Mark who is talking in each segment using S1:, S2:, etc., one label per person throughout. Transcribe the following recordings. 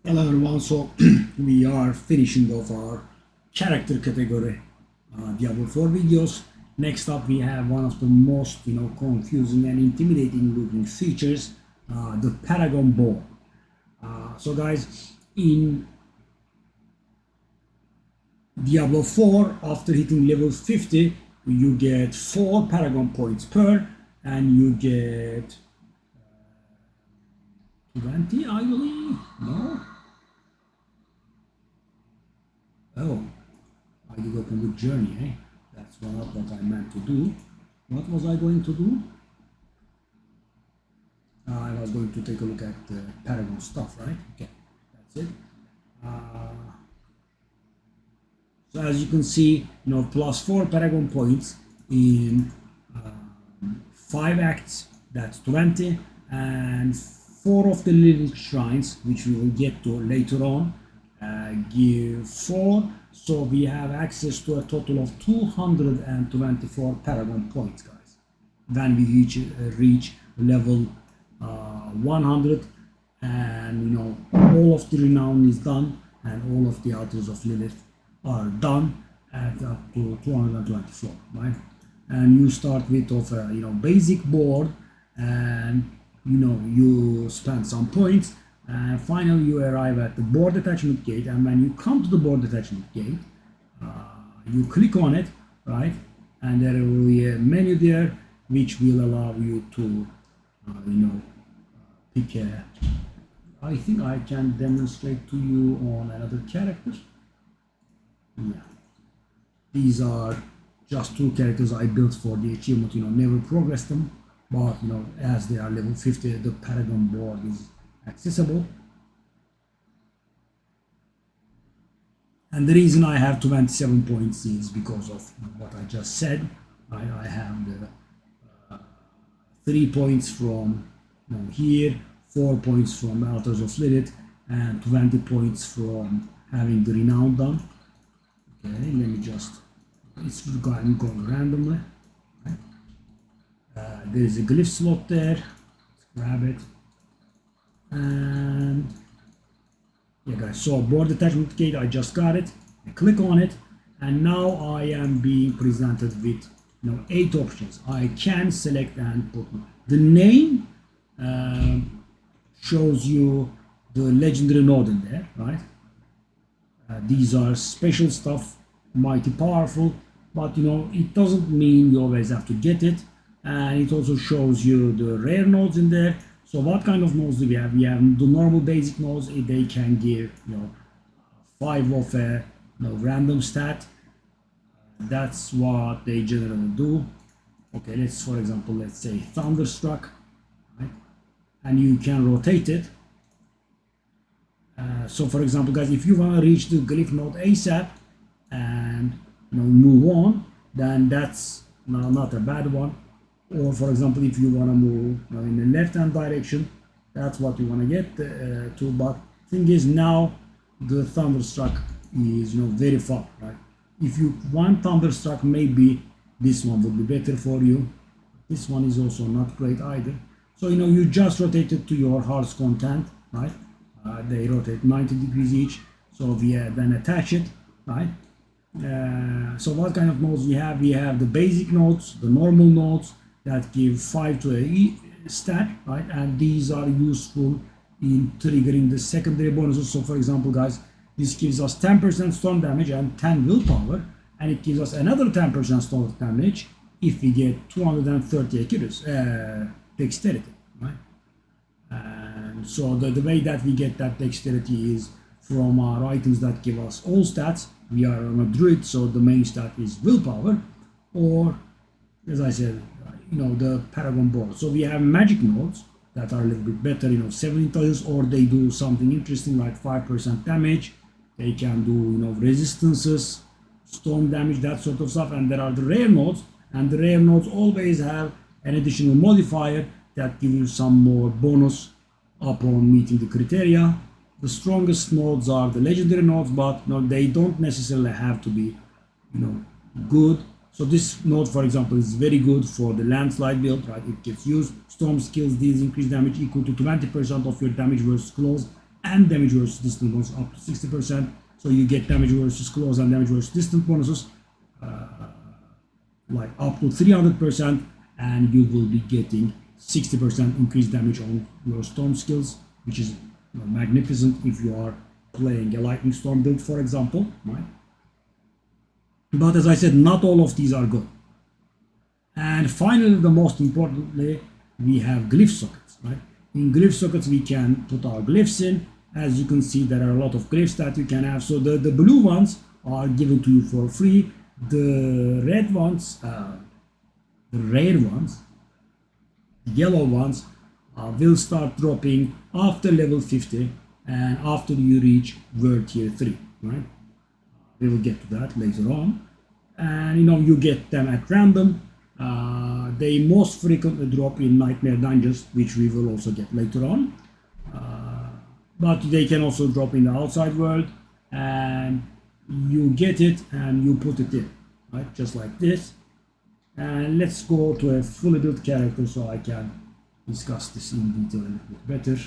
S1: Hello everyone, so we are finishing off our character category Diablo 4 videos. Next up we have one of the most confusing and intimidating looking features, the Paragon bow. So guys, in Diablo 4, after hitting level 50, you get 4 Paragon points per, and you get 20, I believe? No? Oh, I did open the journey, eh? That's not what I meant to do. What was I going to do? I was going to take a look at the Paragon stuff, right? Okay, that's it. So as you can see, plus 4 Paragon points in 5 acts, that's 20, and 4 of the little shrines, which we will get to later on, give 4, so we have access to a total of 224 Paragon points, guys, when we reach level 100, and all of the renown is done, and all of the altars of Lilith are done at up to 224, right? And you start with a basic board, and you spend some points, and finally you arrive at the board attachment gate. And when you come to the board attachment gate, you click on it, right? And there will be a menu there which will allow you to pick a, I think I can demonstrate to you on another character. Yeah, these are just 2 characters I built for the achievement. Never progressed them, but as they are level 50, the Paragon board is accessible. And the reason I have 27 points is because of what I just said. I have the 3 points from here, 4 points from Altars of Lilith, and 20 points from having the renown done. Okay, let me just, I'm going randomly. Right? There is a glyph slot there. Let's grab it. And yeah, guys, so board attachment gate, I just got it. I click on it, and now I am being presented with 8 options. I can select and put the name. Shows you the legendary node in there, right? These are special stuff, mighty powerful, but it doesn't mean you always have to get it. And it also shows you the rare nodes in there. So what kind of nodes do we have? We have the normal basic nodes. They can give 5 of a random stat. That's what they generally do. Okay, for example, let's say Thunderstruck, right? And you can rotate it. So for example, guys, if you want to reach the glyph node ASAP and move on, then that's not a bad one. Or for example, if you want to move in the left hand direction, that's what you want to get to. But thing is, now the Thunderstruck is very far, right? If you want Thunderstruck, maybe this one would be better for you. This one is also not great either. So you just rotate it to your heart's content, right? They rotate 90 degrees each, so we then attach it, right? So what kind of nodes we have? We have the basic nodes, the normal nodes that give 5 to a stat, right? And these are useful in triggering the secondary bonuses. So for example, guys, this gives us 10% storm damage and 10 willpower, and it gives us another 10% storm damage if we get 230 accuracy, dexterity, right? And so the way that we get that dexterity is from our items that give us all stats. We are on a druid, so the main stat is willpower, or as I said, the Paragon board. So we have magic nodes that are a little bit better, 7 intelligence, or they do something interesting like 5% damage. They can do resistances, storm damage, that sort of stuff. And there are the rare nodes, and the rare nodes always have an additional modifier that gives you some more bonus upon meeting the criteria. The strongest nodes are the legendary nodes, but they don't necessarily have to be good. So this node, for example, is very good for the landslide build, right? It gets used. Storm skills deals increased damage equal to 20% of your damage versus close and damage versus distance bonus up to 60%. So you get damage versus close and damage versus distance bonuses like up to 300%, and you will be getting 60% increased damage on your storm skills, which is magnificent if you are playing a lightning storm build, for example, right? But as I said, not all of these are good. And finally, the most importantly, we have glyph sockets, right? In glyph sockets, we can put our glyphs in. As you can see, there are a lot of glyphs that you can have. So the blue ones are given to you for free. The red ones, the rare ones, the yellow ones will start dropping after level 50 and after you reach World Tier 3, right? We will get to that later on. And you get them at random. They most frequently drop in Nightmare Dungeons, which we will also get later on. But they can also drop in the outside world, and you get it and you put it in, right? Just like this. And let's go to a fully built character so I can discuss this in detail a little bit better.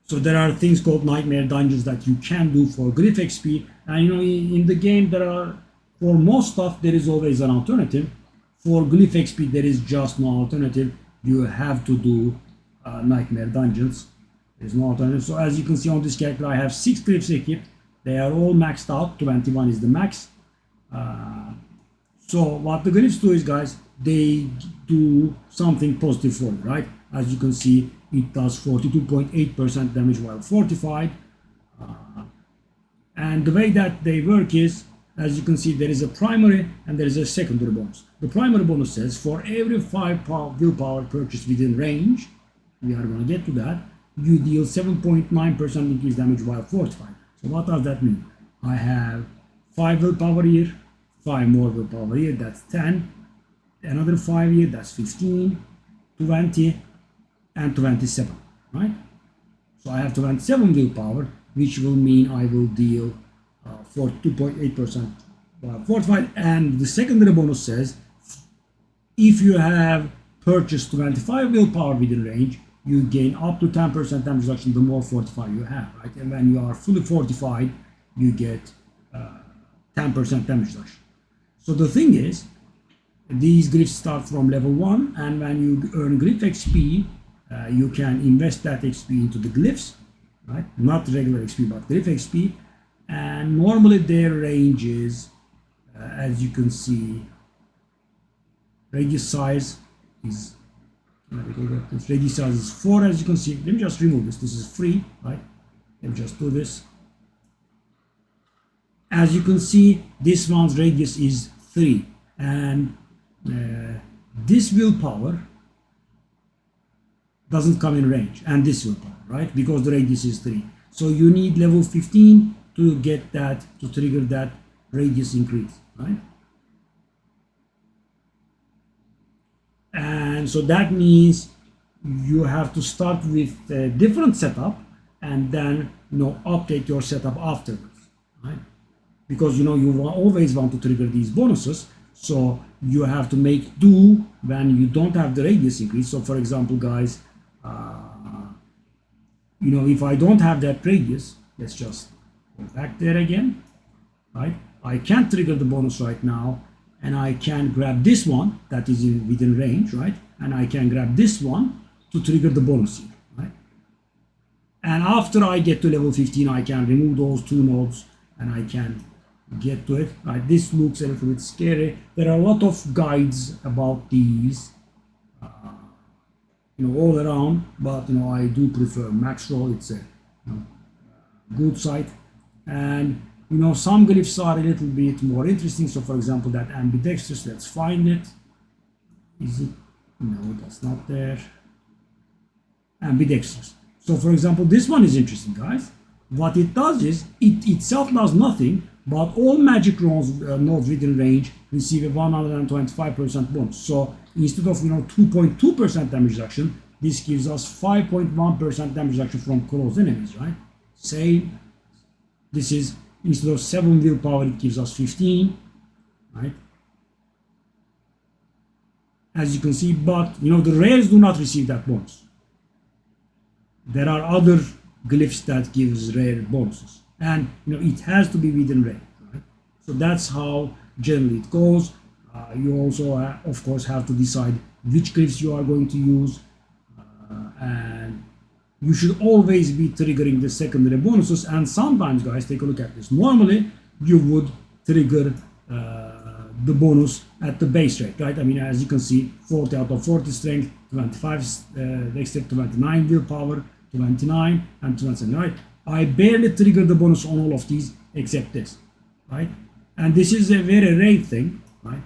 S1: So there are things called Nightmare Dungeons that you can do for Glyph XP, and in the game there are, for most stuff there is always an alternative. For Glyph XP there is just no alternative. You have to do Nightmare Dungeons. There's no alternative. So as you can see on this character, I have 6 Glyphs equipped. They are all maxed out. 21 is the max. So what the Glyphs do is, guys, they do something positive for you, right? As you can see, it does 42.8% damage while fortified. And the way that they work is, as you can see, there is a primary and there is a secondary bonus. The primary bonus says for every 5 willpower purchased within range, we are going to get to that, you deal 7.9% increased damage while fortified. So what does that mean? I have 5 willpower here, 5 more willpower here, that's 10, another 5 here, that's 15, 20, and 27, right? So I have 27 willpower, which will mean I will deal 42.8% while fortified. And the secondary bonus says, if you have purchased 25 willpower within range, you gain up to 10% damage reduction the more fortified you have, right? And when you are fully fortified, you get 10% damage reduction. So the thing is, these glyphs start from level 1, and when you earn glyph XP, you can invest that XP into the glyphs, right? Not regular XP, but glyph XP. And normally their range is, as you can see, radius size is, radius size is 4, as you can see. Let me just remove this. This is free, right? Let me just do this. As you can see, this one's radius is 3, and this willpower doesn't come in range, and this willpower, right? Because the radius is 3. So you need level 15 to get that, to trigger that radius increase, right? And so that means you have to start with a different setup and then update your setup afterwards, right? Because you always want to trigger these bonuses, so you have to make do when you don't have the radius increase. So for example, guys, if I don't have that radius, let's just go back there again, right? I can't trigger the bonus right now, and I can grab this one that is within range, right? And I can grab this one to trigger the bonus here, right? And after I get to level 15, I can remove those 2 nodes and I can get to it, right? This looks a little bit scary. There are a lot of guides about these, all around, but I do prefer max roll. It's a good site, and some glyphs are a little bit more interesting. So for example, that ambidextrous, let's find it. Is it? No, that's not there. Ambidextrous. So for example, this one is interesting, guys. What it does is, it itself does nothing, but all magic nodes within range receive a 125% bonus. So instead of 2.2% damage reduction, this gives us 5.1% damage reduction from close enemies, right? Same. This is, instead of 7 willpower, it gives us 15, right? As you can see, but the rares do not receive that bonus. there are other glyphs that gives rare bonuses, and it has to be within rare, right? So that's how generally it goes. You also of course have to decide which glyphs you are going to use, and you should always be triggering the secondary bonuses. And sometimes, guys, take a look at this. Normally you would trigger the bonus at the base rate, right? I mean, as you can see, 40 out of 40 strength, 25 dexterity, 29 willpower, 29 and 27, right? I barely trigger the bonus on all of these except this, right? And this is a very rare thing, right?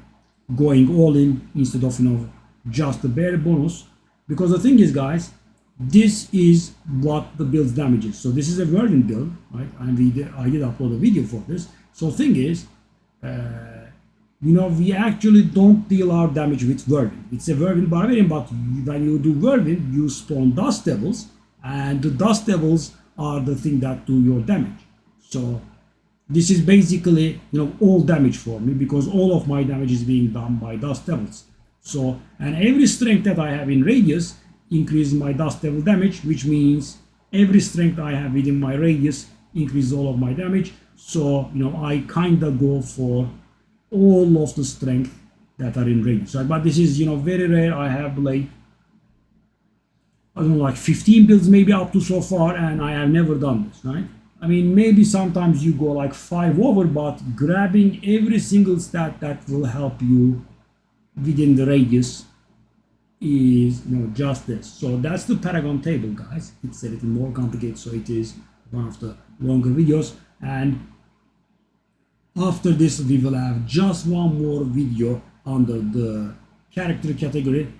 S1: Going all in instead of just the bare bonus, because the thing is, guys, this is what the build's damage is. So this is a whirlwind build, right? And I did upload a video for this. So thing is, we actually don't deal our damage with whirlwind. It's a whirlwind barbarian, but when you do whirlwind, you spawn dust devils, and the dust devils are the thing that do your damage. So this is basically all damage for me, because all of my damage is being done by dust devils. So, and every strength that I have in radius increases my dust devil damage, which means every strength I have within my radius increases all of my damage. So I kind of go for all of the strength that are in radius, right? But this is very rare. I have like, I don't know, like 15 builds maybe up to so far, and I have never done this, right? I mean, maybe sometimes you go like 5 over, but grabbing every single stat that will help you within the radius is just this. So that's the Paragon table, guys. It's a little more complicated, so it is one of the longer videos. And after this, we will have just one more video under the character category,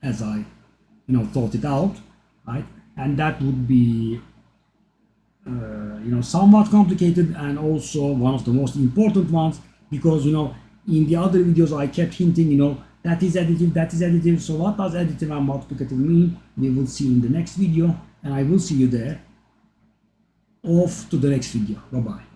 S1: as I thought it out, right? And that would be somewhat complicated, and also one of the most important ones, because in the other videos I kept hinting that is additive, that is additive. So what does additive and multiplicative mean? We will see in the next video, and I will see you there. Off to the next video. Bye bye.